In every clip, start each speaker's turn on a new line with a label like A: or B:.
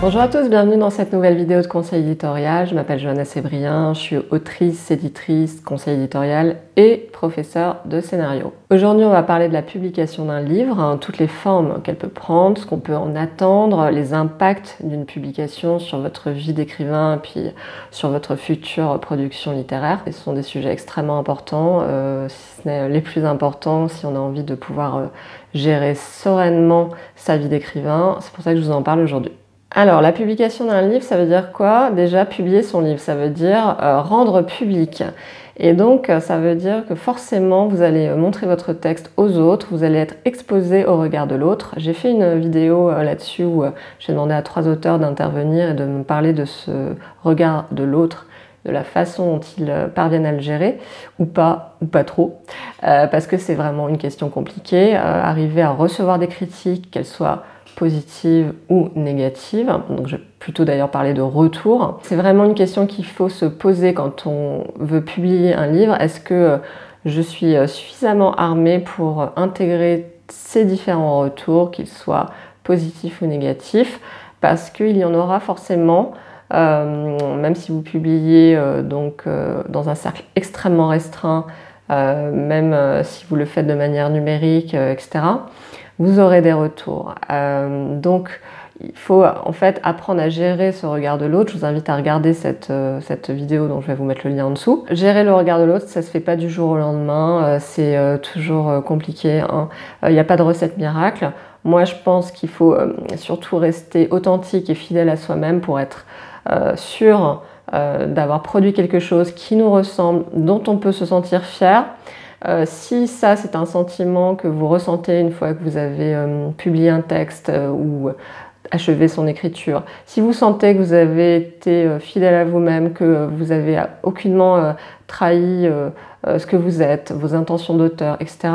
A: Bonjour à tous, bienvenue dans cette nouvelle vidéo de conseil éditorial. Je m'appelle Johanna Sébrien, je suis autrice, éditrice, conseil éditorial et professeure de scénario. Aujourd'hui, on va parler de la publication d'un livre, toutes les formes qu'elle peut prendre, ce qu'on peut en attendre, les impacts d'une publication sur votre vie d'écrivain et puis sur votre future production littéraire. Et ce sont des sujets extrêmement importants, si ce n'est les plus importants, si on a envie de pouvoir gérer sereinement sa vie d'écrivain. C'est pour ça que je vous en parle aujourd'hui. Alors, la publication d'un livre, ça veut dire quoi? Déjà, publier son livre, ça veut dire rendre public. Et donc, ça veut dire que forcément, vous allez montrer votre texte aux autres, vous allez être exposé au regard de l'autre. J'ai fait une vidéo là-dessus où j'ai demandé à 3 auteurs d'intervenir et de me parler de ce regard de l'autre, de la façon dont ils parviennent à le gérer, ou pas trop, parce que c'est vraiment une question compliquée. Arriver à recevoir des critiques, qu'elles soient positive ou négative, donc je vais plutôt d'ailleurs parler de retour. C'est vraiment une question qu'il faut se poser quand on veut publier un livre. Est-ce que je suis suffisamment armée pour intégrer ces différents retours, qu'ils soient positifs ou négatifs? Parce qu'il y en aura forcément, même si vous publiez dans un cercle extrêmement restreint, même si vous le faites de manière numérique, etc., vous aurez des retours. Donc, il faut en fait apprendre à gérer ce regard de l'autre. Je vous invite à regarder cette vidéo dont je vais vous mettre le lien en dessous. Gérer le regard de l'autre, ça se fait pas du jour au lendemain, c'est toujours compliqué, hein. Il n'y a pas de recette miracle. Moi, je pense qu'il faut surtout rester authentique et fidèle à soi-même pour être sûr d'avoir produit quelque chose qui nous ressemble, dont on peut se sentir fier. Si ça, c'est un sentiment que vous ressentez une fois que vous avez publié un texte ou achevé son écriture, si vous sentez que vous avez été fidèle à vous-même, que vous avez aucunement trahi ce que vous êtes, vos intentions d'auteur, etc.,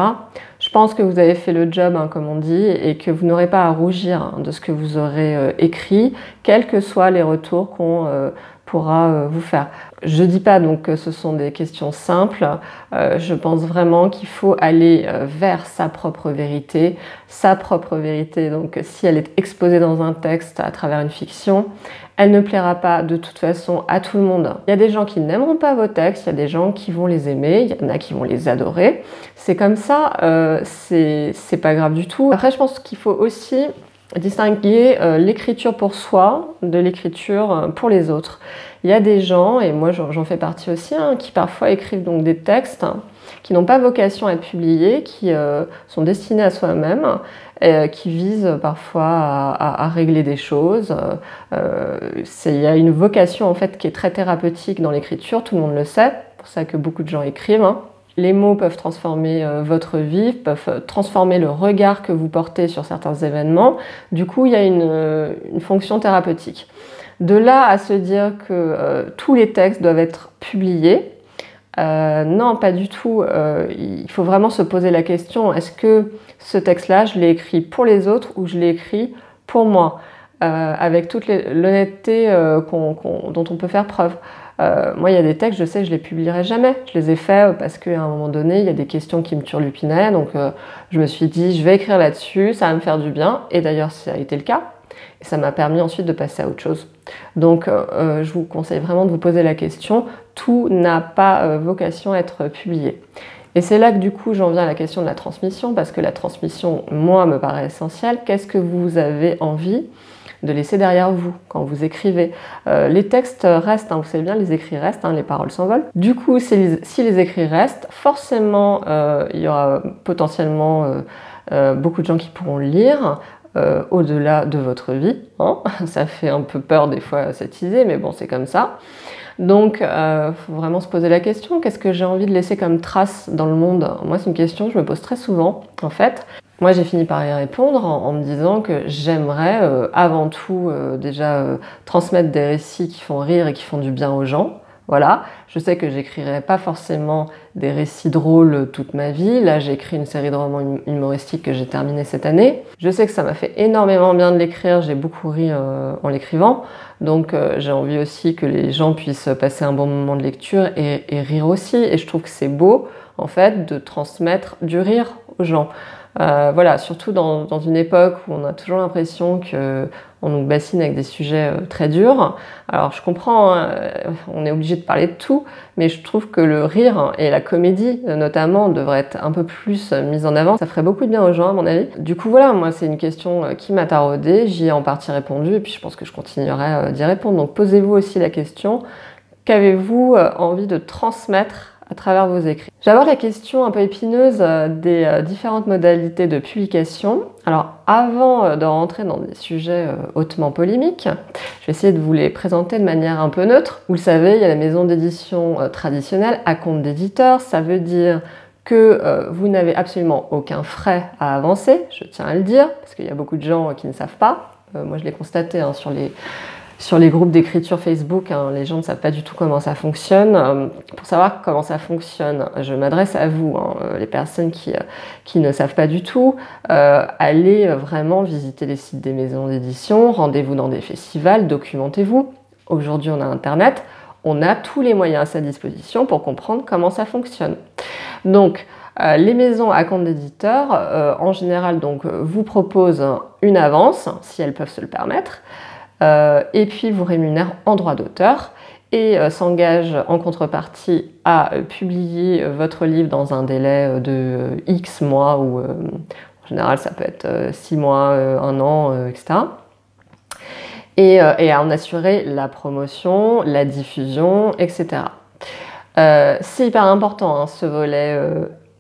A: je pense que vous avez fait le job, hein, comme on dit, et que vous n'aurez pas à rougir de ce que vous aurez écrit, quels que soient les retours qu'on pourra vous faire. Je dis pas donc que ce sont des questions simples, je pense vraiment qu'il faut aller vers sa propre vérité. Sa propre vérité, donc si elle est exposée dans un texte à travers une fiction, elle ne plaira pas de toute façon à tout le monde. Il y a des gens qui n'aimeront pas vos textes, il y a des gens qui vont les aimer, il y en a qui vont les adorer. C'est comme ça, c'est pas grave du tout. Après, je pense qu'il faut aussi distinguer l'écriture pour soi de l'écriture pour les autres. Il y a des gens, et moi j'en fais partie aussi, hein, qui parfois écrivent donc des textes qui n'ont pas vocation à être publiés, qui sont destinés à soi-même, qui visent parfois à régler des choses. Il y a une vocation en fait qui est très thérapeutique dans l'écriture, tout le monde le sait, c'est pour ça que beaucoup de gens écrivent, hein. Les mots peuvent transformer votre vie, peuvent transformer le regard que vous portez sur certains événements. Du coup, il y a une fonction thérapeutique. De là à se dire que tous les textes doivent être publiés, non, pas du tout. Il faut vraiment se poser la question, est-ce que ce texte-là, je l'ai écrit pour les autres ou je l'ai écrit pour moi, avec toute l'honnêteté dont on peut faire preuve. Moi, il y a des textes, je sais que je les publierai jamais. Je les ai faits parce qu'à un moment donné, il y a des questions qui me turlupinaient. Donc, je me suis dit, je vais écrire là-dessus, ça va me faire du bien. Et d'ailleurs, ça a été le cas. Et ça m'a permis ensuite de passer à autre chose. Donc, je vous conseille vraiment de vous poser la question. Tout n'a pas vocation à être publié. Et c'est là que du coup, j'en viens à la question de la transmission. Parce que la transmission, moi, me paraît essentielle. Qu'est-ce que vous avez envie de laisser derrière vous quand vous écrivez? Les textes restent, hein, vous savez bien, les écrits restent, hein, les paroles s'envolent. Du coup, si les écrits restent, forcément, il y aura potentiellement beaucoup de gens qui pourront lire au-delà de votre vie, hein. Ça fait un peu peur des fois cette idée, mais bon, c'est comme ça. Donc, faut vraiment se poser la question, qu'est-ce que j'ai envie de laisser comme trace dans le monde? Moi, c'est une question que je me pose très souvent, en fait. Moi, j'ai fini par y répondre en me disant que j'aimerais avant tout déjà transmettre des récits qui font rire et qui font du bien aux gens. Voilà, je sais que j'écrirai pas forcément des récits drôles toute ma vie. Là, j'ai écrit une série de romans humoristiques que j'ai terminée cette année. Je sais que ça m'a fait énormément bien de l'écrire, j'ai beaucoup ri en l'écrivant. Donc j'ai envie aussi que les gens puissent passer un bon moment de lecture et rire aussi. Et je trouve que c'est beau, en fait, de transmettre du rire aux gens. Voilà, surtout dans une époque où on a toujours l'impression qu'on nous bassine avec des sujets très durs. Alors je comprends, hein, on est obligé de parler de tout, mais je trouve que le rire et la comédie notamment devraient être un peu plus mis en avant. Ça ferait beaucoup de bien aux gens à mon avis. Du coup voilà, moi c'est une question qui m'a taraudée, j'y ai en partie répondu et puis je pense que je continuerai d'y répondre. Donc posez-vous aussi la question, qu'avez-vous envie de transmettre à travers vos écrits? J'aborde la question un peu épineuse des différentes modalités de publication. Alors avant de rentrer dans des sujets hautement polémiques, je vais essayer de vous les présenter de manière un peu neutre. Vous le savez, il y a la maison d'édition traditionnelle à compte d'éditeur. Ça veut dire que vous n'avez absolument aucun frais à avancer, je tiens à le dire, parce qu'il y a beaucoup de gens qui ne savent pas. Moi je l'ai constaté hein, sur les groupes d'écriture Facebook, hein, les gens ne savent pas du tout comment ça fonctionne. Pour savoir comment ça fonctionne, je m'adresse à vous, hein, les personnes qui ne savent pas du tout. Allez vraiment visiter les sites des maisons d'édition, rendez-vous dans des festivals, documentez-vous. Aujourd'hui, on a Internet, on a tous les moyens à sa disposition pour comprendre comment ça fonctionne. Donc, les maisons à compte d'éditeur, en général, donc, vous proposent une avance, si elles peuvent se le permettre. Et puis vous rémunère en droit d'auteur et s'engage en contrepartie à publier votre livre dans un délai de X mois ou en général ça peut être 6 mois, 1 an, etc. Et à en assurer la promotion, la diffusion, etc. C'est hyper important hein, ce volet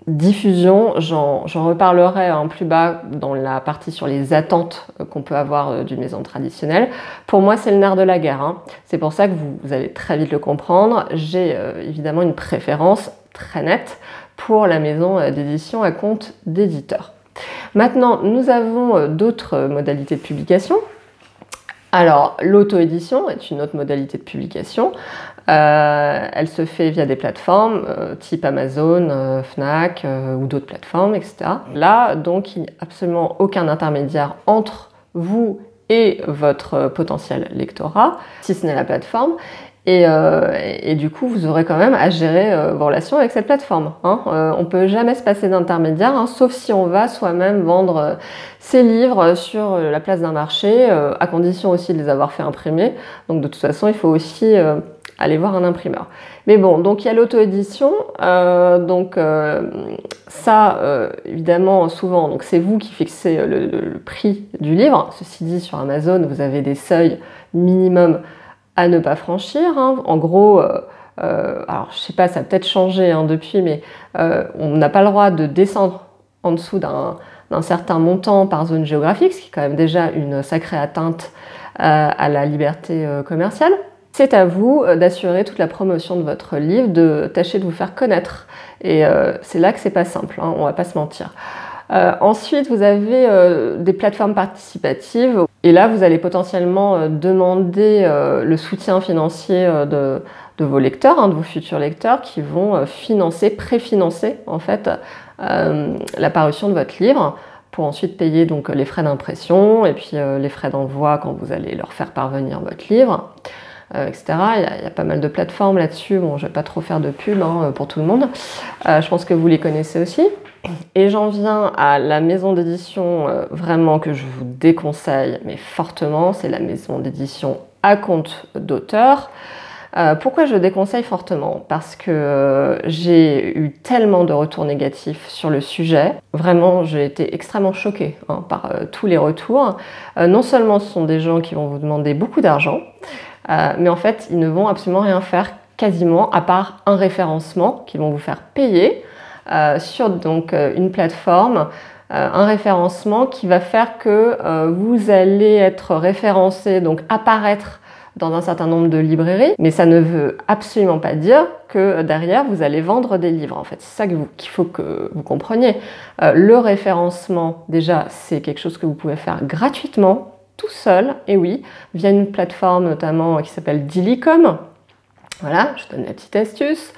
A: diffusion, j'en reparlerai plus bas dans la partie sur les attentes qu'on peut avoir d'une maison traditionnelle. Pour moi, c'est le nerf de la guerre. Hein. C'est pour ça que vous allez très vite le comprendre. J'ai évidemment une préférence très nette pour la maison d'édition à compte d'éditeur. Maintenant, nous avons d'autres modalités de publication. Alors, l'auto-édition est une autre modalité de publication. Elle se fait via des plateformes type Amazon, Fnac ou d'autres plateformes, etc. Là, donc, il n'y a absolument aucun intermédiaire entre vous et votre potentiel lectorat, si ce n'est la plateforme. Et du coup, vous aurez quand même à gérer vos relations avec cette plateforme. Hein. On ne peut jamais se passer d'intermédiaire, hein, sauf si on va soi-même vendre ses livres sur la place d'un marché, à condition aussi de les avoir fait imprimer. Donc de toute façon, il faut aussi aller voir un imprimeur. Mais bon, donc il y a l'auto-édition. Évidemment, souvent, donc c'est vous qui fixez le prix du livre. Ceci dit, sur Amazon, vous avez des seuils minimum à ne pas franchir. Hein. En gros, alors je sais pas, ça a peut-être changé hein, depuis, mais on n'a pas le droit de descendre en dessous d'un certain montant par zone géographique, ce qui est quand même déjà une sacrée atteinte à la liberté commerciale. C'est à vous d'assurer toute la promotion de votre livre, de tâcher de vous faire connaître. Et c'est là que c'est pas simple, hein, on va pas se mentir. Ensuite, vous avez des plateformes participatives et là, vous allez potentiellement demander le soutien financier de vos lecteurs, hein, de vos futurs lecteurs qui vont préfinancer en fait la parution de votre livre pour ensuite payer donc les frais d'impression et puis les frais d'envoi quand vous allez leur faire parvenir votre livre. Etc. Il y a pas mal de plateformes là-dessus. Bon, je ne vais pas trop faire de pub hein, pour tout le monde. Je pense que vous les connaissez aussi. Et j'en viens à la maison d'édition vraiment que je vous déconseille, mais fortement, c'est la maison d'édition à compte d'auteur. Pourquoi je déconseille fortement? Parce que j'ai eu tellement de retours négatifs sur le sujet. Vraiment, j'ai été extrêmement choquée hein, par tous les retours. Non seulement ce sont des gens qui vont vous demander beaucoup d'argent, mais en fait, ils ne vont absolument rien faire quasiment, à part un référencement qu'ils vont vous faire payer sur donc, une plateforme, un référencement qui va faire que vous allez être référencé, donc apparaître dans un certain nombre de librairies, mais ça ne veut absolument pas dire que derrière vous allez vendre des livres. En fait, c'est ça qu'il faut que vous compreniez. Le référencement, déjà, c'est quelque chose que vous pouvez faire gratuitement, tout seul, et oui, via une plateforme notamment qui s'appelle Dailycom. Voilà, je donne la petite astuce.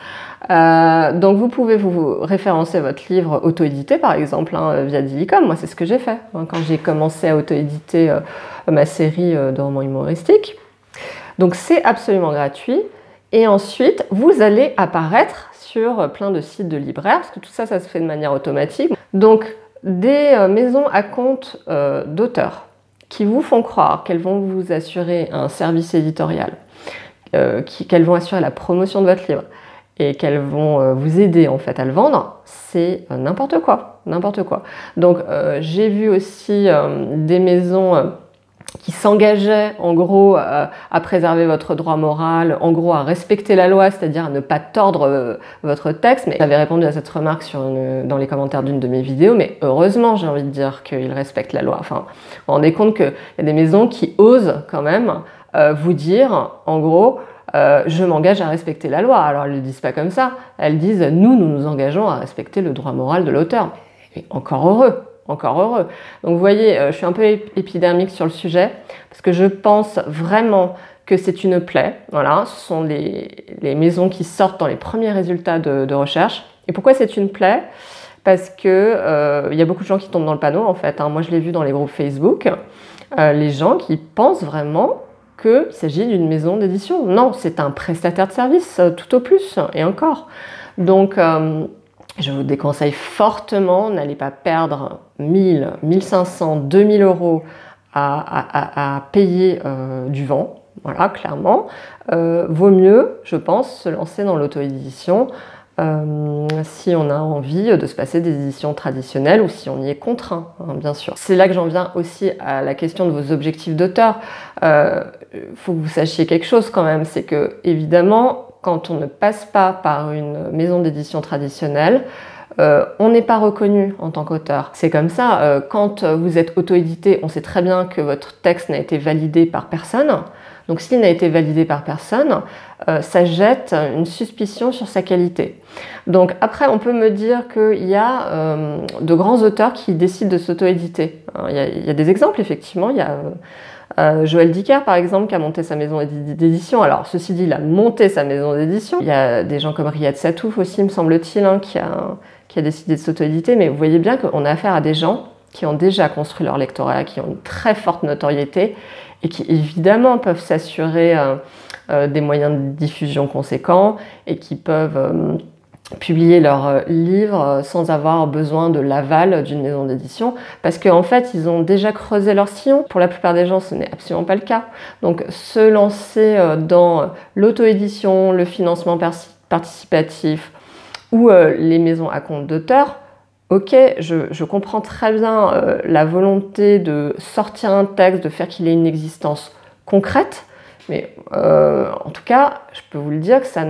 A: Donc vous pouvez vous référencer votre livre auto-édité par exemple hein, via Dailycom. Moi c'est ce que j'ai fait hein, quand j'ai commencé à auto-éditer ma série de romans humoristiques. Donc c'est absolument gratuit. Et ensuite vous allez apparaître sur plein de sites de libraires parce que tout ça, ça se fait de manière automatique. Donc des maisons à compte d'auteurs qui vous font croire qu'elles vont vous assurer un service éditorial, qu'elles vont assurer la promotion de votre livre et qu'elles vont vous aider en fait à le vendre, c'est n'importe quoi, n'importe quoi. Donc j'ai vu aussi des maisons qui s'engageaient en gros à préserver votre droit moral, en gros à respecter la loi, c'est-à-dire à ne pas tordre votre texte. Mais j'avais répondu à cette remarque dans les commentaires d'une de mes vidéos, mais heureusement j'ai envie de dire qu'ils respectent la loi. Enfin, vous vous rendez compte qu'il y a des maisons qui osent quand même vous dire, en gros, je m'engage à respecter la loi. Alors elles ne le disent pas comme ça, elles disent nous nous engageons à respecter le droit moral de l'auteur. Et encore heureux. Encore heureux. Donc vous voyez, je suis un peu épidermique sur le sujet parce que je pense vraiment que c'est une plaie. Voilà, ce sont les maisons qui sortent dans les premiers résultats de recherche. Et pourquoi c'est une plaie? Parce que y a beaucoup de gens qui tombent dans le panneau en fait. Moi je l'ai vu dans les groupes Facebook. Les gens qui pensent vraiment qu'il s'agit d'une maison d'édition. Non, c'est un prestataire de service, tout au plus, et encore. Donc je vous déconseille fortement, n'allez pas perdre 1000, 1500, 2000 euros à payer du vent. Voilà, clairement. Vaut mieux, je pense, se lancer dans l'auto-édition si on a envie de se passer des éditions traditionnelles ou si on y est contraint, bien sûr. C'est là que j'en viens aussi à la question de vos objectifs d'auteur. Faut que vous sachiez quelque chose quand même, c'est que évidemment, quand on ne passe pas par une maison d'édition traditionnelle, on n'est pas reconnu en tant qu'auteur. C'est comme ça, quand vous êtes auto-édité, on sait très bien que votre texte n'a été validé par personne. Donc s'il n'a été validé par personne, ça jette une suspicion sur sa qualité. Donc après, on peut me dire qu'il y a de grands auteurs qui décident de s'auto-éditer. Il y a des exemples, effectivement. Il y a Joël Dicker, par exemple, qui a monté sa maison d'édition. Alors, ceci dit, il a monté sa maison d'édition. Il y a des gens comme Riyad Satouf aussi, me semble-t-il, qui a décidé de s'auto-éditer. Mais vous voyez bien qu'on a affaire à des gens qui ont déjà construit leur lectorat, qui ont une très forte notoriété et qui, évidemment, peuvent s'assurer des moyens de diffusion conséquents et qui peuvent publier leurs livres sans avoir besoin de l'aval d'une maison d'édition parce qu'en fait ils ont déjà creusé leur sillon. Pour la plupart des gens ce n'est absolument pas le cas. Donc se lancer dans l'auto-édition, le financement participatif ou les maisons à compte d'auteur, ok, je comprends très bien la volonté de sortir un texte, de faire qu'il ait une existence concrète, mais en tout cas je peux vous le dire que ça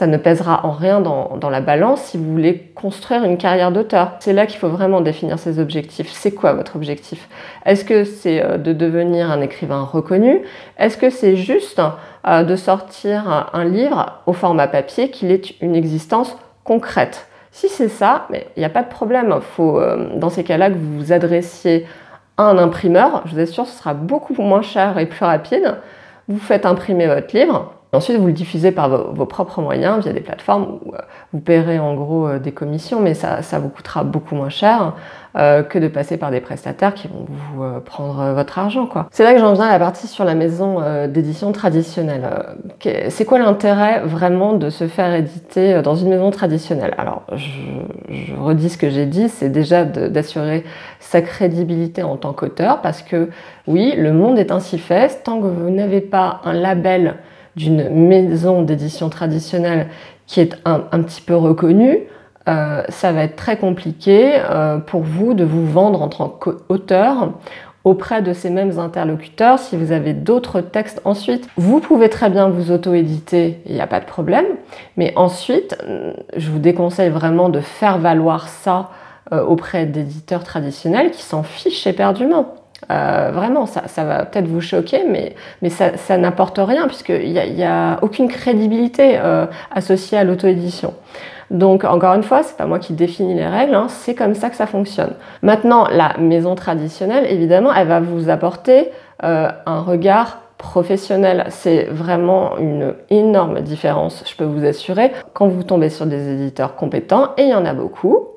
A: ne pèsera en rien dans la balance si vous voulez construire une carrière d'auteur. C'est là qu'il faut vraiment définir ses objectifs. C'est quoi votre objectif? Est-ce que c'est de devenir un écrivain reconnu? Est-ce que c'est juste de sortir un livre au format papier qu'il ait une existence concrète? Si c'est ça, il n'y a pas de problème. Il faut dans ces cas-là que vous vous adressiez à un imprimeur. Je vous assure, ce sera beaucoup moins cher et plus rapide. Vous faites imprimer votre livre. Ensuite, vous le diffusez par vos propres moyens via des plateformes où vous paierez en gros des commissions, mais ça vous coûtera beaucoup moins cher que de passer par des prestataires qui vont vous prendre votre argent, quoi. C'est là que j'en viens à la partie sur la maison d'édition traditionnelle. C'est quoi l'intérêt vraiment de se faire éditer dans une maison traditionnelle? Alors, je redis ce que j'ai dit, c'est déjà d'assurer sa crédibilité en tant qu'auteur, parce que oui, le monde est ainsi fait. Tant que vous n'avez pas un label d'une maison d'édition traditionnelle qui est un petit peu reconnue, ça va être très compliqué pour vous de vous vendre en tant qu'auteur auprès de ces mêmes interlocuteurs si vous avez d'autres textes ensuite. Vous pouvez très bien vous auto-éditer, il n'y a pas de problème, mais ensuite, je vous déconseille vraiment de faire valoir ça auprès d'éditeurs traditionnels qui s'en fichent éperdument. Vraiment, ça va peut-être vous choquer, mais ça n'apporte rien puisqu'il n'y a aucune crédibilité associée à l'auto-édition. Donc encore une fois, c'est pas moi qui définis les règles, c'est comme ça que ça fonctionne. Maintenant, la maison traditionnelle, évidemment, elle va vous apporter un regard professionnel. C'est vraiment une énorme différence, je peux vous assurer, quand vous tombez sur des éditeurs compétents, et il y en a beaucoup,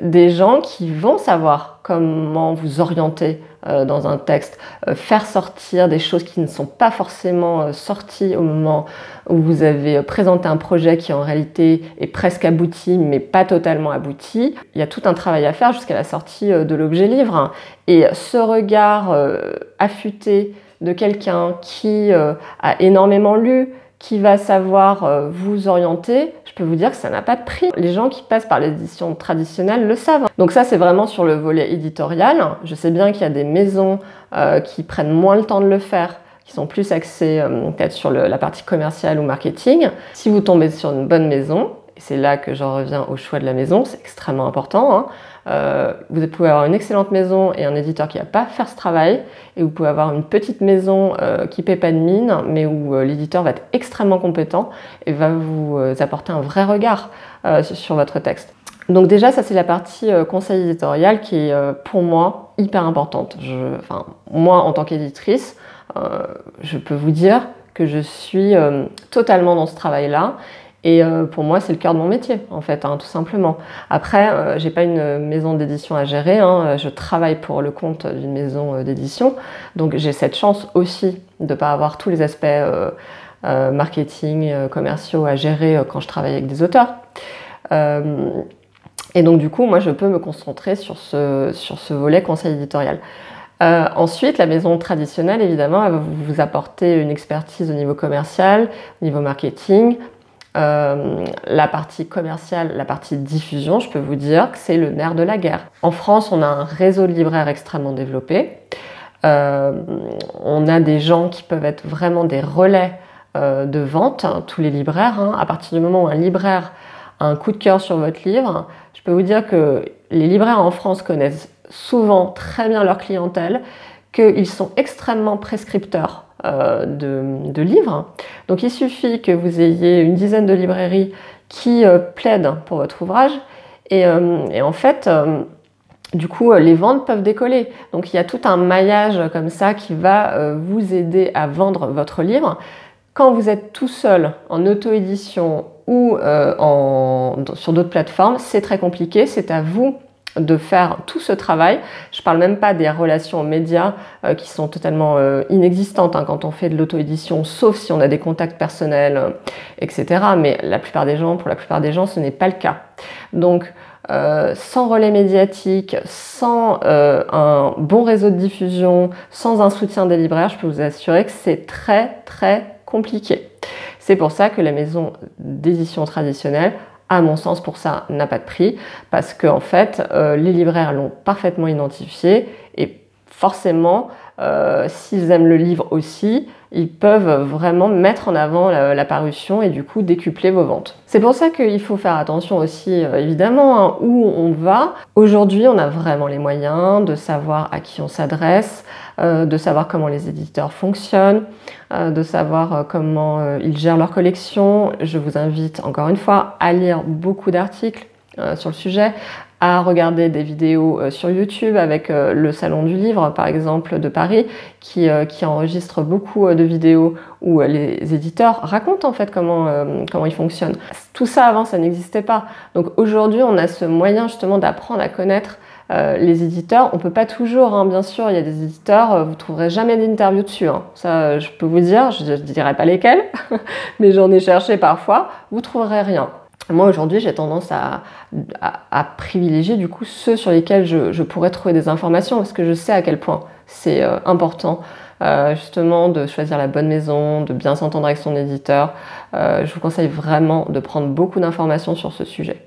A: des gens qui vont savoir comment vous orienter dans un texte, faire sortir des choses qui ne sont pas forcément sorties au moment où vous avez présenté un projet qui en réalité est presque abouti mais pas totalement abouti. Il y a tout un travail à faire jusqu'à la sortie de l'objet livre. Et ce regard affûté de quelqu'un qui a énormément lu, qui va savoir vous orienter, je peux vous dire que ça n'a pas de prix. Les gens qui passent par l'édition traditionnelle le savent. Donc ça, c'est vraiment sur le volet éditorial. Je sais bien qu'il y a des maisons qui prennent moins le temps de le faire, qui sont plus axées peut-être sur la partie commerciale ou marketing. Si vous tombez sur une bonne maison, et c'est là que j'en reviens au choix de la maison, c'est extrêmement important, hein. Vous pouvez avoir une excellente maison et un éditeur qui ne va pas faire ce travail, et vous pouvez avoir une petite maison qui ne paie pas de mine, mais où l'éditeur va être extrêmement compétent et va vous apporter un vrai regard sur votre texte. Donc déjà, ça c'est la partie conseil éditorial qui est pour moi hyper importante. Moi, en tant qu'éditrice, je peux vous dire que je suis totalement dans ce travail-là. Et pour moi, c'est le cœur de mon métier, en fait, hein, tout simplement. Après, j'ai pas une maison d'édition à gérer, hein, je travaille pour le compte d'une maison d'édition, donc j'ai cette chance aussi de ne pas avoir tous les aspects marketing, commerciaux à gérer quand je travaille avec des auteurs. Et donc du coup, moi, je peux me concentrer sur ce volet conseil éditorial. Ensuite, la maison traditionnelle, évidemment, elle va vous apporter une expertise au niveau commercial, au niveau marketing. La partie commerciale, la partie diffusion, je peux vous dire que c'est le nerf de la guerre. En France, on a un réseau de libraires extrêmement développé. On a des gens qui peuvent être vraiment des relais de vente, hein, tous les libraires. Hein. À partir du moment où un libraire a un coup de cœur sur votre livre, je peux vous dire que les libraires en France connaissent souvent très bien leur clientèle, qu'ils sont extrêmement prescripteurs de livres. Donc il suffit que vous ayez une dizaine de librairies qui plaident pour votre ouvrage et en fait du coup les ventes peuvent décoller. Donc il y a tout un maillage comme ça qui va vous aider à vendre votre livre. Quand vous êtes tout seul en auto-édition ou sur d'autres plateformes, c'est très compliqué, c'est à vous de faire tout ce travail. Je ne parle même pas des relations aux médias qui sont totalement inexistantes hein, quand on fait de l'auto-édition, sauf si on a des contacts personnels, etc. Mais pour la plupart des gens, ce n'est pas le cas. Donc, sans relais médiatique, sans un bon réseau de diffusion, sans un soutien des libraires, je peux vous assurer que c'est très, très compliqué. C'est pour ça que la maison d'édition traditionnelle, à mon sens, pour ça, n'a pas de prix, parce qu'en fait, les libraires l'ont parfaitement identifié, et forcément, s'ils aiment le livre aussi, ils peuvent vraiment mettre en avant la parution et du coup décupler vos ventes. C'est pour ça qu'il faut faire attention aussi, évidemment, hein, où on va. Aujourd'hui, on a vraiment les moyens de savoir à qui on s'adresse, de savoir comment les éditeurs fonctionnent, de savoir comment ils gèrent leur collection. Je vous invite encore une fois à lire beaucoup d'articles sur le sujet, à regarder des vidéos sur YouTube avec le Salon du Livre, par exemple, de Paris, qui enregistre beaucoup de vidéos où les éditeurs racontent en fait comment ils fonctionnent. Tout ça avant, ça n'existait pas. Donc aujourd'hui, on a ce moyen justement d'apprendre à connaître les éditeurs. On peut pas toujours, hein, bien sûr, il y a des éditeurs, vous trouverez jamais d'interview dessus. Hein. Ça, je peux vous dire, je ne dirai pas lesquels, mais j'en ai cherché parfois, vous trouverez rien. Moi aujourd'hui j'ai tendance à privilégier du coup ceux sur lesquels je pourrais trouver des informations parce que je sais à quel point c'est important justement de choisir la bonne maison, de bien s'entendre avec son éditeur. Je vous conseille vraiment de prendre beaucoup d'informations sur ce sujet.